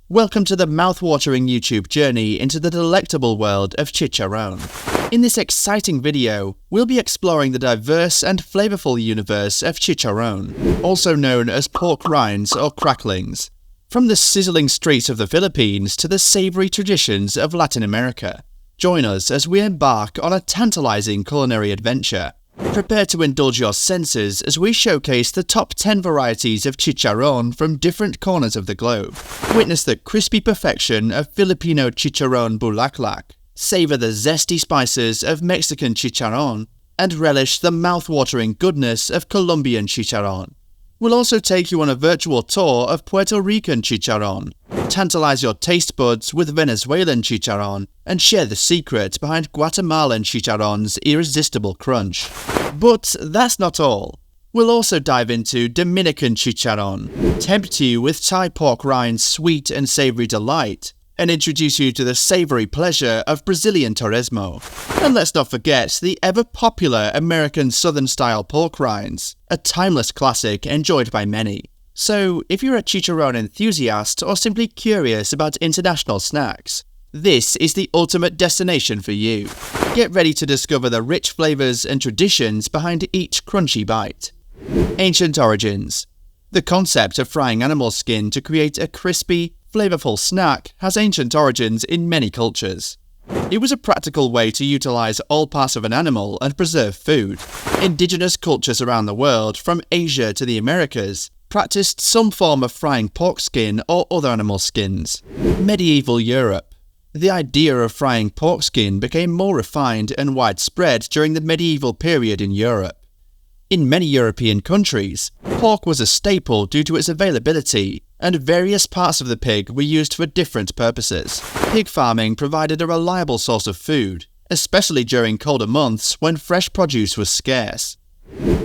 Welcome to the mouth-watering YouTube journey into the delectable world of Chicharon. In this exciting video, we'll be exploring the diverse and flavorful universe of Chicharon, also known as pork rinds or cracklings. From the sizzling streets of the Philippines to the savory traditions of Latin America, join us as we embark on a tantalizing culinary adventure. Prepare to indulge your senses as we showcase the top 10 varieties of chicharon from different corners of the globe. Witness the crispy perfection of Filipino Chicharon Bulaklak, savor the zesty spices of Mexican chicharon, and relish the mouth-watering goodness of Colombian chicharon. We'll also take you on a virtual tour of Puerto Rican chicharon, tantalize your taste buds with Venezuelan chicharon, and share the secret behind Guatemalan chicharon's irresistible crunch. But that's not all. We'll also dive into Dominican chicharon, tempt you with Thai pork rind's sweet and savory delight, and introduce you to the savory pleasure of Brazilian torresmo. And let's not forget the ever-popular American Southern-style pork rinds, a timeless classic enjoyed by many. So, if you're a chicharon enthusiast or simply curious about international snacks, this is the ultimate destination for you. Get ready to discover the rich flavors and traditions behind each crunchy bite. Ancient origins. The concept of frying animal skin to create a crispy, flavorful snack has ancient origins in many cultures. It was a practical way to utilize all parts of an animal and preserve food. Indigenous cultures around the world, from Asia to the Americas, practiced some form of frying pork skin or other animal skins. Medieval Europe. The idea of frying pork skin became more refined and widespread during the medieval period in Europe. In many European countries, pork was a staple due to its availability, and various parts of the pig were used for different purposes. Pig farming provided a reliable source of food, especially during colder months when fresh produce was scarce.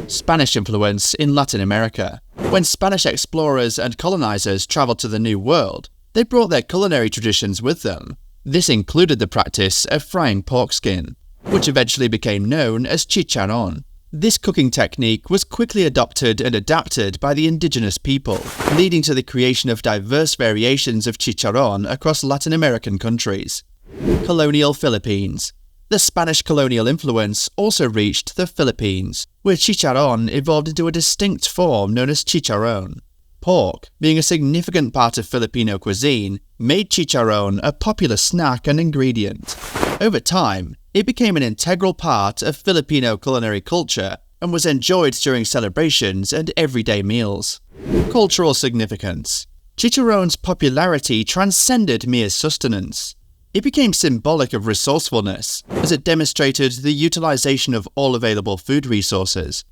Spanish influence in Latin America. When Spanish explorers and colonizers traveled to the New World, they brought their culinary traditions with them. This included the practice of frying pork skin, which eventually became known as chicharon. This cooking technique was quickly adopted and adapted by the indigenous people, leading to the creation of diverse variations of chicharon across Latin American countries. Colonial Philippines. The Spanish colonial influence also reached the Philippines, where chicharon evolved into a distinct form known as chicharon. Pork, being a significant part of Filipino cuisine, made chicharon a popular snack and ingredient. Over time, it became an integral part of Filipino culinary culture and was enjoyed during celebrations and everyday meals. Cultural significance. Chicharon's popularity transcended mere sustenance. It became symbolic of resourcefulness, as it demonstrated the utilization of all available food resources.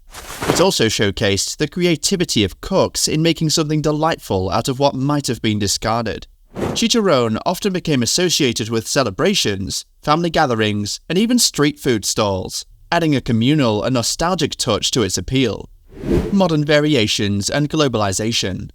It also showcased the creativity of cooks in making something delightful out of what might have been discarded. Chicharon often became associated with celebrations, family gatherings, and even street food stalls, adding a communal and nostalgic touch to its appeal. Modern variations and globalization.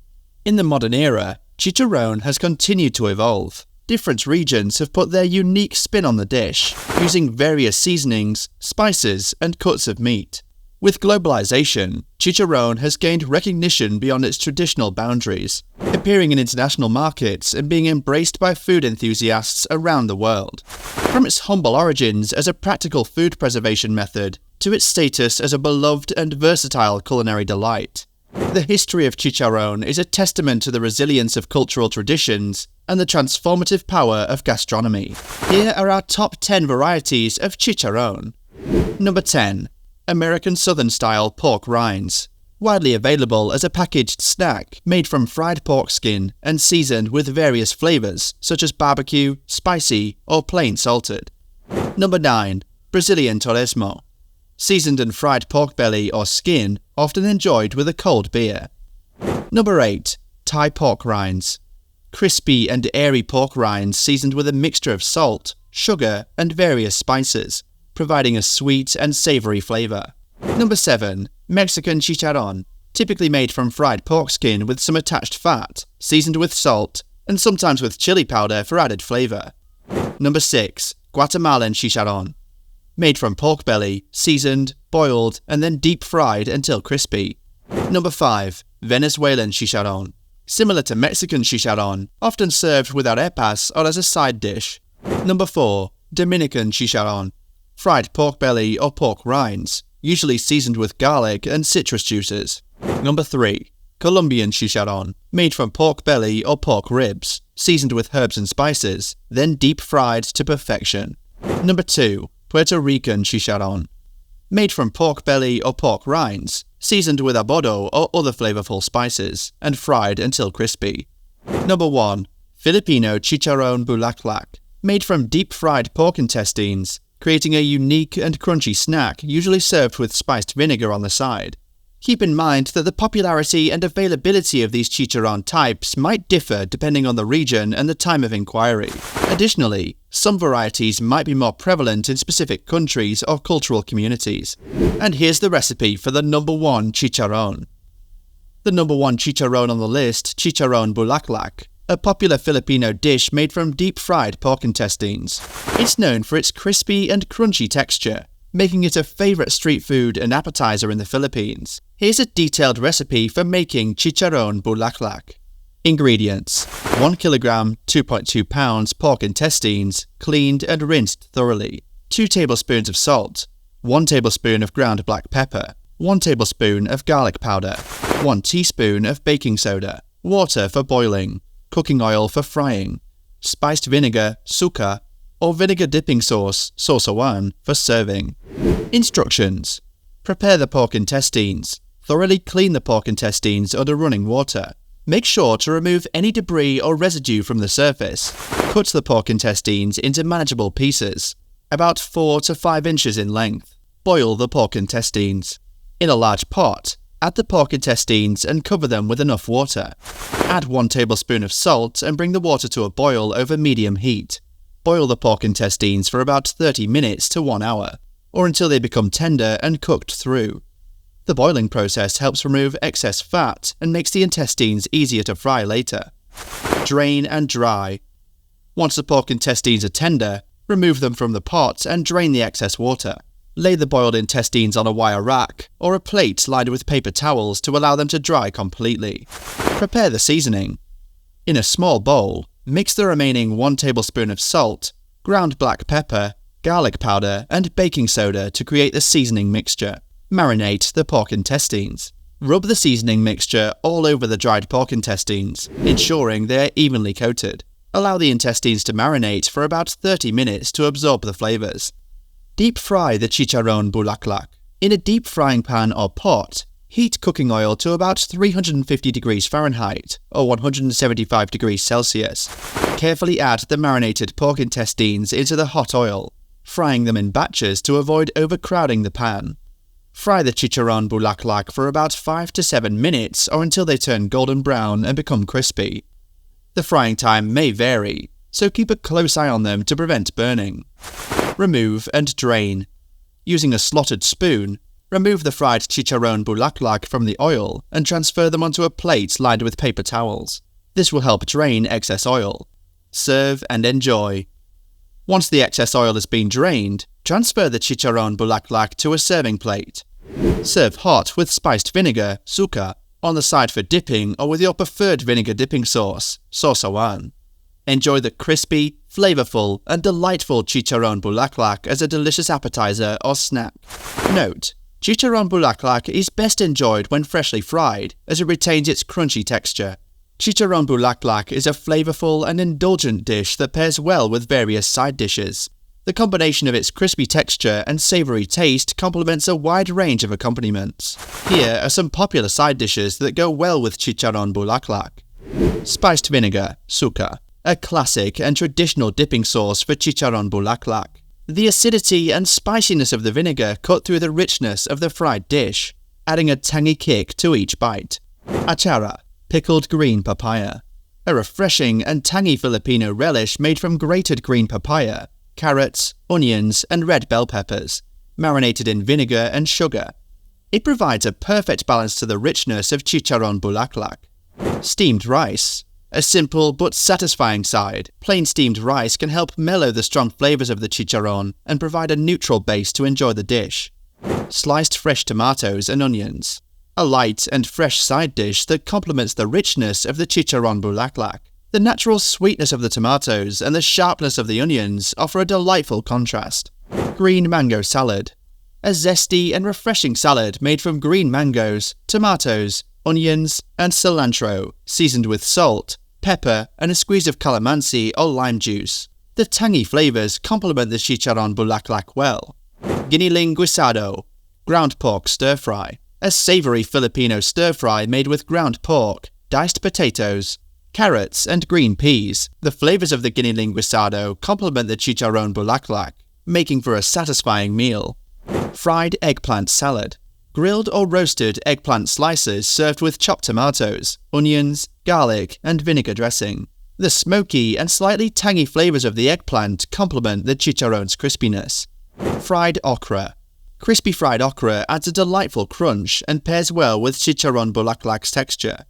In the modern era, chicharon has continued to evolve. Different regions have put their unique spin on the dish, using various seasonings, spices, and cuts of meat. With globalization, chicharon has gained recognition beyond its traditional boundaries, appearing in international markets and being embraced by food enthusiasts around the world. From its humble origins as a practical food preservation method to its status as a beloved and versatile culinary delight, the history of chicharon is a testament to the resilience of cultural traditions and the transformative power of gastronomy. Here are our top 10 varieties of chicharon. Number 10. American Southern-style pork rinds. Widely available as a packaged snack made from fried pork skin and seasoned with various flavors such as barbecue, spicy, or plain salted. Number 9. Brazilian torresmo. Seasoned and fried pork belly or skin, often enjoyed with a cold beer. Number 8. Thai pork rinds. Crispy and airy pork rinds seasoned with a mixture of salt, sugar, and various spices, providing a sweet and savory flavor. Number 7. Mexican chicharon. Typically made from fried pork skin with some attached fat, seasoned with salt, and sometimes with chili powder for added flavor. Number 6. Guatemalan chicharon. Made from pork belly, seasoned, boiled, and then deep fried until crispy. Number 5. Venezuelan chicharon. similar to Mexican chicharron, often served with arepas or as a side dish. Number 4. Dominican chicharron, fried pork belly or pork rinds, usually seasoned with garlic and citrus juices. Number 3. Colombian chicharron, made from pork belly or pork ribs, seasoned with herbs and spices, then deep fried to perfection. Number 2. Puerto Rican chicharron, made from pork belly or pork rinds, seasoned with adobo or other flavorful spices, and fried until crispy. Number 1. Filipino Chicharon Bulaklak, made from deep-fried pork intestines, creating a unique and crunchy snack usually served with spiced vinegar on the side. Keep in mind that the popularity and availability of these chicharron types might differ depending on the region and the time of inquiry. Additionally, some varieties might be more prevalent in specific countries or cultural communities. And here's the recipe for the number 1 chicharron. The number 1 chicharron on the list, Chicharon Bulaklak, a popular Filipino dish made from deep-fried pork intestines. It's known for its crispy and crunchy texture, making it a favorite street food and appetizer in the Philippines. Here's a detailed recipe for making Chicharon Bulaklak. Ingredients: 1 kilogram, 2.2 pounds pork intestines, cleaned and rinsed thoroughly. 2 tablespoons of salt. 1 tablespoon of ground black pepper. 1 tablespoon of garlic powder. 1 teaspoon of baking soda. Water for boiling. Cooking oil for frying. Spiced vinegar, suka, or vinegar dipping sauce, sausawan, for serving. Instructions: prepare the pork intestines. Thoroughly clean the pork intestines under running water. Make sure to remove any debris or residue from the surface. Cut the pork intestines into manageable pieces, about 4 to 5 inches in length. Boil the pork intestines. In a large pot, add the pork intestines and cover them with enough water. Add 1 tablespoon of salt and bring the water to a boil over medium heat. Boil the pork intestines for about 30 minutes to 1 hour, or until they become tender and cooked through. The boiling process helps remove excess fat and makes the intestines easier to fry later. Drain and dry. Once the pork intestines are tender, remove them from the pot and drain the excess water. Lay the boiled intestines on a wire rack or a plate lined with paper towels to allow them to dry completely. Prepare the seasoning. In a small bowl, mix the remaining 1 tablespoon of salt, ground black pepper, garlic powder, and baking soda to create the seasoning mixture. Marinate the pork intestines. Rub the seasoning mixture all over the dried pork intestines, ensuring they are evenly coated. Allow the intestines to marinate for about 30 minutes to absorb the flavors. Deep fry the Chicharon Bulaklak. In a deep frying pan or pot, heat cooking oil to about 350 degrees Fahrenheit or 175 degrees Celsius. Carefully add the marinated pork intestines into the hot oil, frying them in batches to avoid overcrowding the pan. Fry the Chicharon Bulaklak for about 5 to 7 minutes or until they turn golden brown and become crispy. The frying time may vary, so keep a close eye on them to prevent burning. Remove and drain. Using a slotted spoon, remove the fried Chicharon Bulaklak from the oil and transfer them onto a plate lined with paper towels. This will help drain excess oil. Serve and enjoy. Once the excess oil has been drained, transfer the Chicharon Bulaklak to a serving plate. Serve hot with spiced vinegar, suka, on the side for dipping or with your preferred vinegar dipping sauce, sausawan. Enjoy the crispy, flavorful, and delightful Chicharon Bulaklak as a delicious appetizer or snack. Note: Chicharon Bulaklak is best enjoyed when freshly fried, as it retains its crunchy texture. Chicharon Bulaklak is a flavorful and indulgent dish that pairs well with various side dishes. The combination of its crispy texture and savory taste complements a wide range of accompaniments. Here are some popular side dishes that go well with Chicharon Bulaklak. Spiced vinegar, suka, a classic and traditional dipping sauce for Chicharon Bulaklak. The acidity and spiciness of the vinegar cut through the richness of the fried dish, adding a tangy kick to each bite. Achara, pickled green papaya, a refreshing and tangy Filipino relish made from grated green papaya, carrots, onions, and red bell peppers, marinated in vinegar and sugar. It provides a perfect balance to the richness of Chicharon Bulaklak. Steamed rice, a simple but satisfying side. Plain steamed rice can help mellow the strong flavors of the chicharon and provide a neutral base to enjoy the dish. Sliced fresh tomatoes and onions. a light and fresh side dish that complements the richness of the Chicharon Bulaklak. The natural sweetness of the tomatoes and the sharpness of the onions offer a delightful contrast. Green mango salad. A zesty and refreshing salad made from green mangoes, tomatoes, onions, and cilantro, seasoned with salt, pepper, and a squeeze of calamansi or lime juice. The tangy flavors complement the Chicharon Bulaklak well. Giniling guisado. Ground pork stir-fry. A savory Filipino stir-fry made with ground pork, diced potatoes, carrots, and green peas. The flavors of the giniling guisado complement the Chicharon Bulaklak, making for a satisfying meal. Fried eggplant salad. Grilled or roasted eggplant slices served with chopped tomatoes, onions, garlic, and vinegar dressing. The smoky and slightly tangy flavors of the eggplant complement the chicharron's crispiness. Fried okra. Crispy fried okra adds a delightful crunch and pairs well with Chicharon Bulaklak's texture.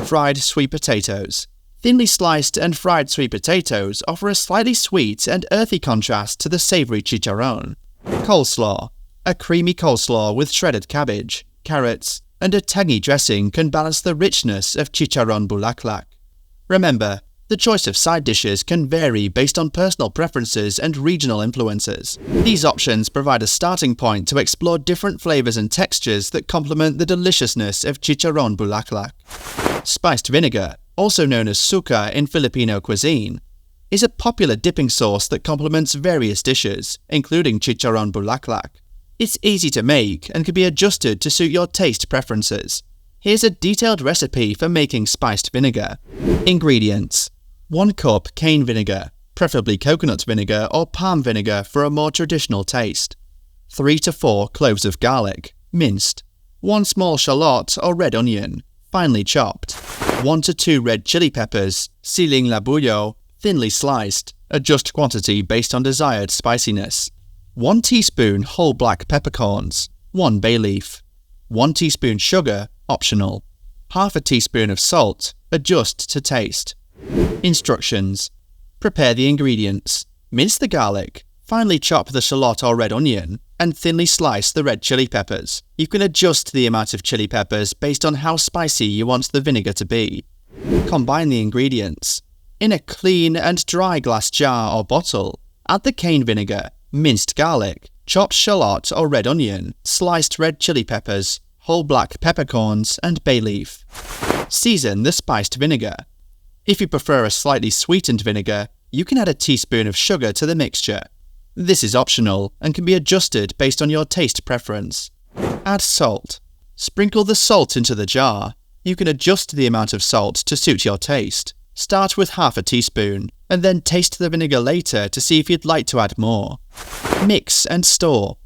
Fried sweet potatoes. Thinly sliced and fried sweet potatoes offer a slightly sweet and earthy contrast to the savory chicharron. Coleslaw. A creamy coleslaw with shredded cabbage, carrots, and a tangy dressing can balance the richness of Chicharon Bulaklak. Remember, the choice of side dishes can vary based on personal preferences and regional influences. These options provide a starting point to explore different flavors and textures that complement the deliciousness of Chicharon Bulaklak. Spiced vinegar, also known as suka in Filipino cuisine, is a popular dipping sauce that complements various dishes, including Chicharon Bulaklak. It's easy to make and can be adjusted to suit your taste preferences. Here's a detailed recipe for making spiced vinegar. Ingredients: 1 cup cane vinegar, preferably coconut vinegar or palm vinegar for a more traditional taste. 3 to 4 cloves of garlic, minced. 1 small shallot or red onion, finely chopped. 1 to 2 red chili peppers, siling labuyo, thinly sliced. Adjust quantity based on desired spiciness. 1 teaspoon whole black peppercorns. 1 bay leaf. 1 teaspoon sugar, optional. Half a teaspoon of salt, adjust to taste. Instructions: prepare the ingredients. Mince the garlic, finely chop the shallot or red onion, and thinly slice the red chili peppers. You can adjust the amount of chili peppers based on how spicy you want the vinegar to be. Combine the ingredients. In a clean and dry glass jar or bottle, add the cane vinegar, minced garlic, chopped shallot or red onion, sliced red chili peppers, whole black peppercorns, and bay leaf. Season the spiced vinegar. If you prefer a slightly sweetened vinegar, you can add a teaspoon of sugar to the mixture. This is optional and can be adjusted based on your taste preference. Add salt. Sprinkle the salt into the jar. You can adjust the amount of salt to suit your taste. Start with half a teaspoon, and then taste the vinegar later to see if you'd like to add more. Mix and store.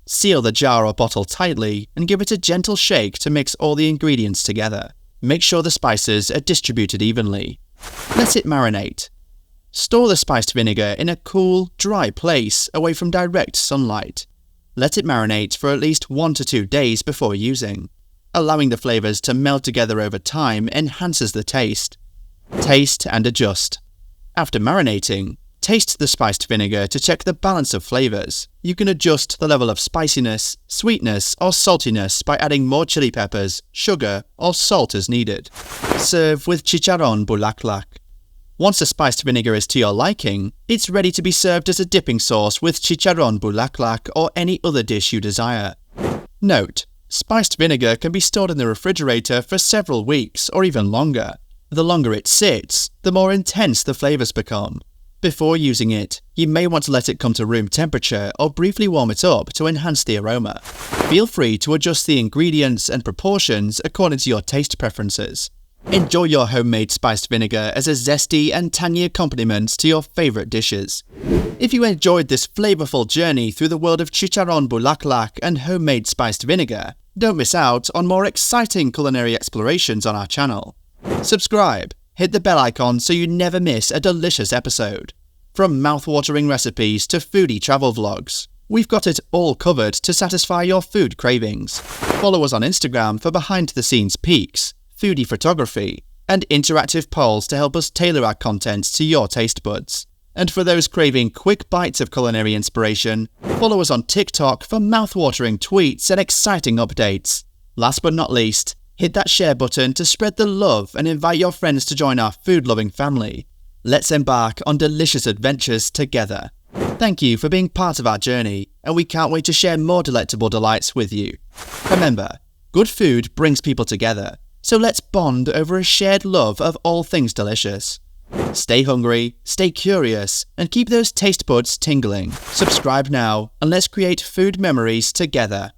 Seal the jar or bottle tightly and give it a gentle shake to mix all the ingredients together. Make sure the spices are distributed evenly. Let it marinate. Store the spiced vinegar in a cool, dry place away from direct sunlight. Let it marinate for at least 1 to 2 days before using. Allowing the flavors to melt together over time enhances the taste. Taste and adjust. After marinating, taste the spiced vinegar to check the balance of flavors. You can adjust the level of spiciness, sweetness, or saltiness by adding more chili peppers, sugar, or salt as needed. Serve with Chicharon Bulaklak. Once the spiced vinegar is to your liking, it's ready to be served as a dipping sauce with Chicharon Bulaklak or any other dish you desire. Note: spiced vinegar can be stored in the refrigerator for several weeks or even longer. The longer it sits, the more intense the flavors become. Before using it, you may want to let it come to room temperature or briefly warm it up to enhance the aroma. Feel free to adjust the ingredients and proportions according to your taste preferences. Enjoy your homemade spiced vinegar as a zesty and tangy accompaniment to your favorite dishes. If you enjoyed this flavorful journey through the world of Chicharon Bulaklak and homemade spiced vinegar, don't miss out on more exciting culinary explorations on our channel. Subscribe. Hit the bell icon so you never miss a delicious episode. From mouth-watering recipes to foodie travel vlogs, we've got it all covered to satisfy your food cravings. Follow us on Instagram for behind-the-scenes peeks, foodie photography, and interactive polls to help us tailor our content to your taste buds. And for those craving quick bites of culinary inspiration, follow us on TikTok for mouth-watering tweets and exciting updates. Last but not least, hit that share button to spread the love and invite your friends to join our food-loving family. Let's embark on delicious adventures together. Thank you for being part of our journey, and we can't wait to share more delectable delights with you. Remember, good food brings people together, so let's bond over a shared love of all things delicious. Stay hungry, stay curious, and keep those taste buds tingling. Subscribe now, and let's create food memories together.